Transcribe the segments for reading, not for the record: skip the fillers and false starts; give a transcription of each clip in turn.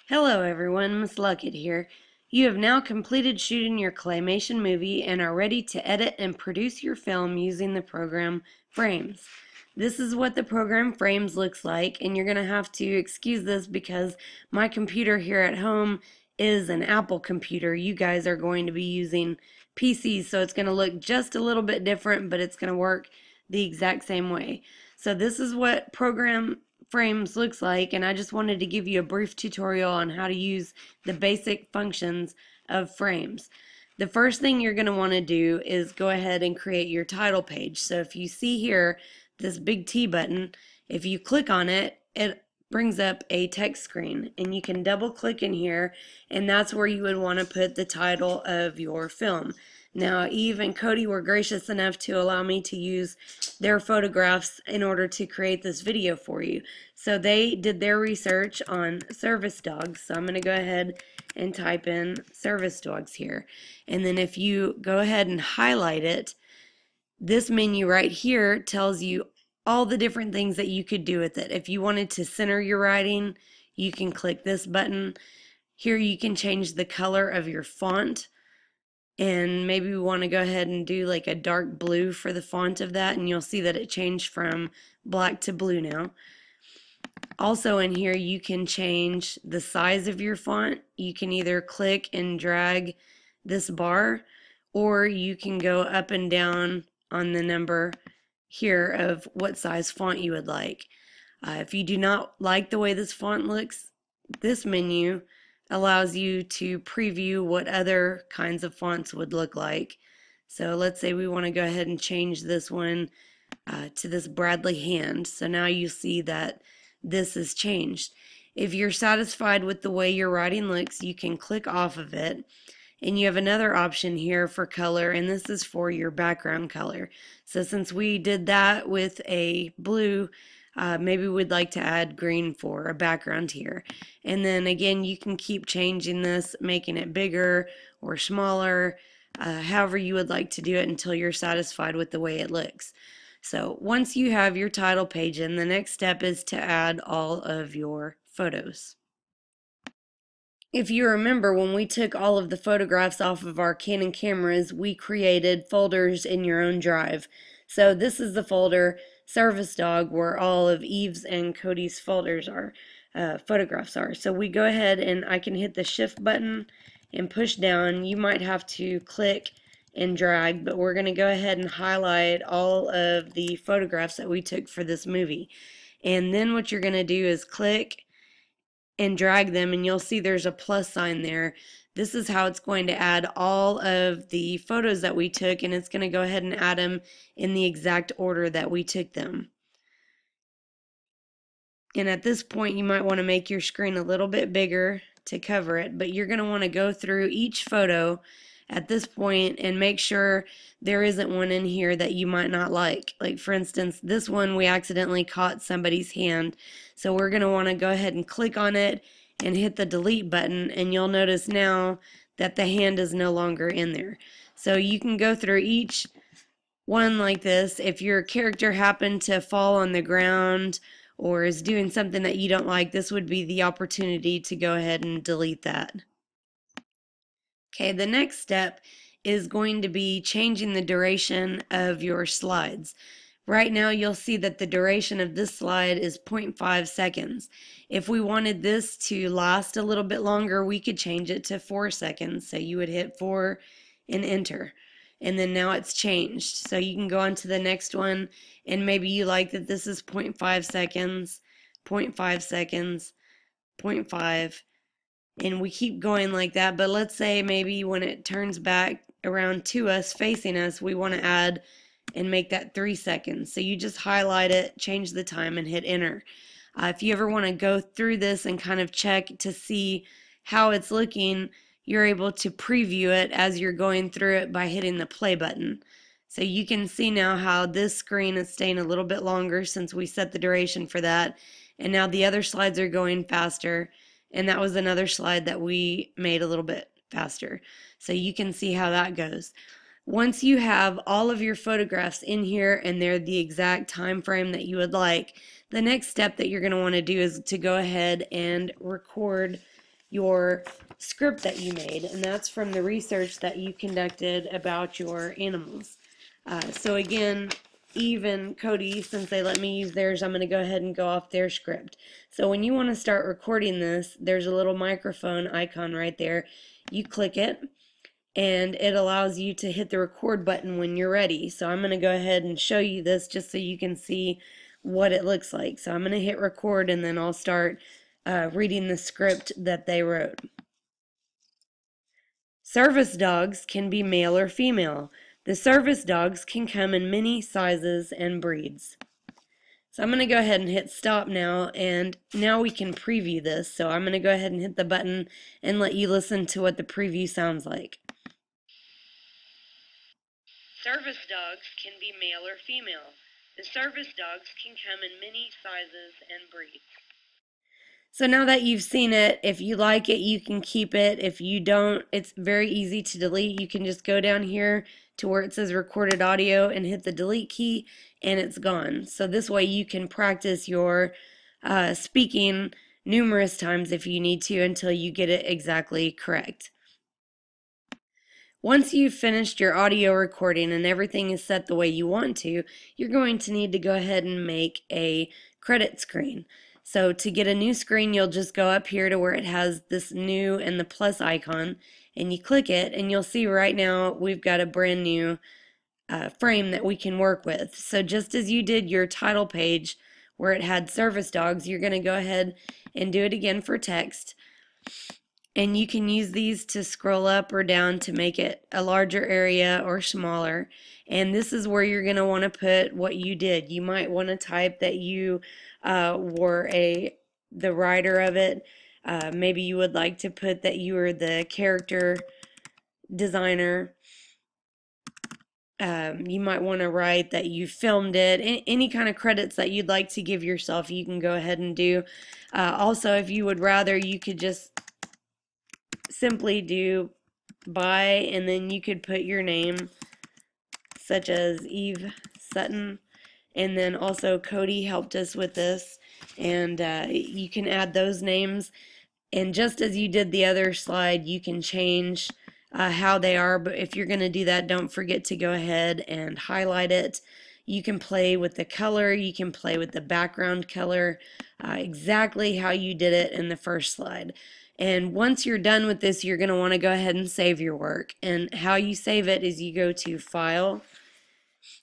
Hello everyone, Miss Luckett here. You have now completed shooting your claymation movie and are ready to edit and produce your film using the program Frames. This is what the program Frames looks like, and you're going to have to excuse this because my computer here at home is an Apple computer. You guys are going to be using PCs, so it's going to look just a little bit different, but it's going to work the exact same way. So this is what program Frames looks like, and I just wanted to give you a brief tutorial on how to use the basic functions of Frames. The first thing you're going to want to do is go ahead and create your title page. So if you see here this big T button, if you click on it, it brings up a text screen, and you can double click in here, and that's where you would want to put the title of your film. Now, Eve and Cody were gracious enough to allow me to use their photographs in order to create this video for you. So they did their research on service dogs. So I'm going to go ahead and type in service dogs here. And then if you go ahead and highlight it, this menu right here tells you all the different things that you could do with it. If you wanted to center your writing, you can click this button. Here you can change the color of your font, and maybe we want to go ahead and do like a dark blue for the font of that, and you'll see that it changed from black to blue now. Also in here you can change the size of your font. You can either click and drag this bar, or you can go up and down on the number here of what size font you would like. If you do not like the way this font looks, this menu allows you to preview what other kinds of fonts would look like. So let's say we want to go ahead and change this one to this Bradley Hand. So now you see that this is changed. If you're satisfied with the way your writing looks, you can click off of it, and you have another option here for color, and this is for your background color. So since we did that with a blue, maybe we'd like to add green for a background here. And then again, you can keep changing this, making it bigger or smaller, however you would like to do it until you're satisfied with the way it looks. So once you have your title page in, the next step is to add all of your photos. If you remember, when we took all of the photographs off of our Canon cameras, we created folders in your own drive. So this is the folder, Service Dog, where all of Eve's and Cody's folders are, photographs are. So we go ahead and I can hit the shift button and push down. You might have to click and drag, but we're going to go ahead and highlight all of the photographs that we took for this movie. And then what you're going to do is click and drag them, and you'll see there's a plus sign there. This is how it's going to add all of the photos that we took, and it's going to go ahead and add them in the exact order that we took them. And at this point you might want to make your screen a little bit bigger to cover it, but you're going to want to go through each photo at this point and make sure there isn't one in here that you might not like. Like for instance, this one we accidentally caught somebody's hand, so we're going to want to go ahead and click on it and hit the delete button, and you'll notice now that the hand is no longer in there. So you can go through each one like this. If your character happened to fall on the ground or is doing something that you don't like, this would be the opportunity to go ahead and delete that. Okay, the next step is going to be changing the duration of your slides. Right now you'll see that the duration of this slide is 0.5 seconds. If we wanted this to last a little bit longer, we could change it to 4 seconds. So you would hit 4 and enter. And then now it's changed. So you can go on to the next one, and maybe you like that this is 0.5 seconds, 0.5 seconds, 0.5, and we keep going like that. But let's say maybe when it turns back around to us, facing us, we want to add and make that 3 seconds. So you just highlight it, change the time, and hit enter. If you ever want to go through this and kind of check to see how it's looking, you're able to preview it as you're going through it by hitting the play button. So you can see now how this screen is staying a little bit longer since we set the duration for that, and now the other slides are going faster, and that was another slide that we made a little bit faster. So you can see how that goes. Once you have all of your photographs in here and they're the exact time frame that you would like, the next step that you're going to want to do is to go ahead and record your script that you made, and that's from the research that you conducted about your animals. So again, Eve and Cody, since they let me use theirs, I'm going to go ahead and go off their script. So when you want to start recording this, there's a little microphone icon right there. You click it, and it allows you to hit the record button when you're ready. So I'm going to go ahead and show you this just so you can see what it looks like. So I'm going to hit record, and then I'll start reading the script that they wrote. Service dogs can be male or female. The service dogs can come in many sizes and breeds. So I'm going to go ahead and hit stop now, and now we can preview this. So I'm going to go ahead and hit the button and let you listen to what the preview sounds like. Service dogs can be male or female. The service dogs can come in many sizes and breeds. So now that you've seen it, if you like it, you can keep it. If you don't, it's very easy to delete. You can just go down here to where it says recorded audio and hit the delete key, and it's gone. So this way you can practice your speaking numerous times if you need to until you get it exactly correct. Once you've finished your audio recording and everything is set the way you want to, you're going to need to go ahead and make a credit screen. So to get a new screen, you'll just go up here to where it has this new and the plus icon, and you click it, and you'll see right now we've got a brand new frame that we can work with. So just as you did your title page where it had service dogs, you're going to go ahead and do it again for text. And you can use these to scroll up or down to make it a larger area or smaller. And this is where you're going to want to put what you did. You might want to type that you were the writer of it. Maybe you would like to put that you were the character designer. You might want to write that you filmed it. Any kind of credits that you'd like to give yourself, you can go ahead and do. Also, if you would rather, you could just simply do by, and then you could put your name, such as Eve Sutton, and then also Cody helped us with this, and you can add those names. And just as you did the other slide, you can change how they are, but if you're going to do that, don't forget to go ahead and highlight it. You can play with the color, you can play with the background color, exactly how you did it in the first slide. And once you're done with this, you're going to want to go ahead and save your work. And how you save it is you go to File,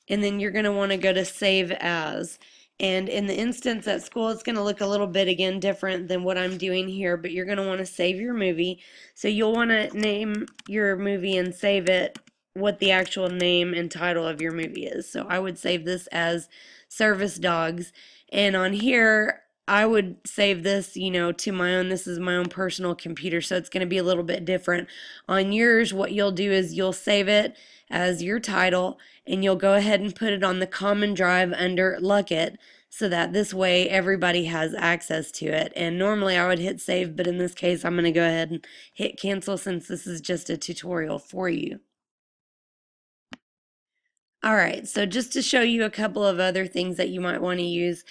and then you're going to want to go to Save As. And in the instance at school, it's going to look a little bit, again, different than what I'm doing here, but you're going to want to save your movie. So you'll want to name your movie and save it what the actual name and title of your movie is. So I would save this as Service Dogs. And on here, I would save this, you know, to my own. This is my own personal computer, so it's going to be a little bit different. On yours, what you'll do is you'll save it as your title, and you'll go ahead and put it on the common drive under Luckett, so that this way everybody has access to it. And normally I would hit save, but in this case I'm going to go ahead and hit cancel since this is just a tutorial for you. Alright, so just to show you a couple of other things that you might want to use,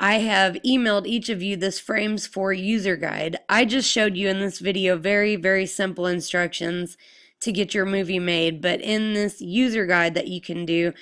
I have emailed each of you this Frames for user guide. I just showed you in this video very, very simple instructions to get your movie made, but in this user guide that you can do,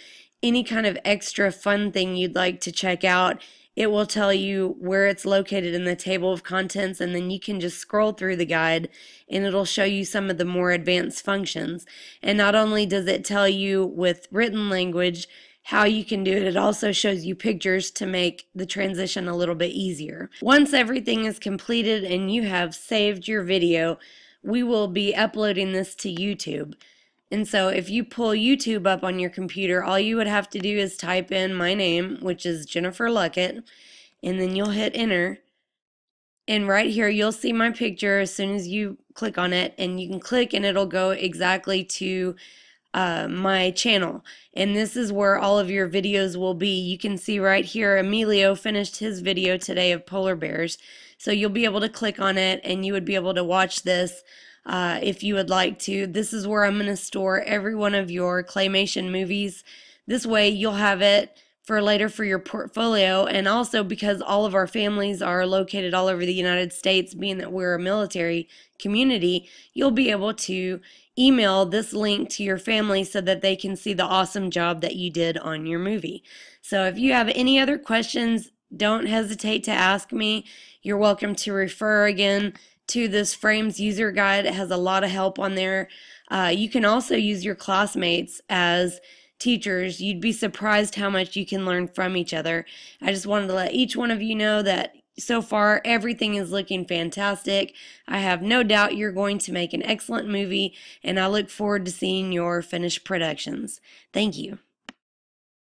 any kind of extra fun thing you'd like to check out, it will tell you where it's located in the table of contents, and then you can just scroll through the guide and it'll show you some of the more advanced functions. And not only does it tell you with written language how you can do it, it also shows you pictures to make the transition a little bit easier. Once everything is completed and you have saved your video, we will be uploading this to YouTube. And so if you pull YouTube up on your computer, all you would have to do is type in my name, which is Jennifer Luckett, and then you'll hit enter. And right here you'll see my picture as soon as you click on it, and you can click and it'll go exactly to my channel, and this is where all of your videos will be. You can see right here Emilio finished his video today of polar bears, so you'll be able to click on it and you would be able to watch this if you would like to. This is where I'm going to store every one of your claymation movies. This way you'll have it for later for your portfolio, and also because all of our families are located all over the United States, being that we're a military community, you'll be able to email this link to your family so that they can see the awesome job that you did on your movie. So if you have any other questions, don't hesitate to ask me. You're welcome to refer again to this Frames user guide. It has a lot of help on there. You can also use your classmates as teachers. You'd be surprised how much you can learn from each other. I just wanted to let each one of you know that so far everything is looking fantastic. I have no doubt you're going to make an excellent movie, and I look forward to seeing your finished productions. Thank you.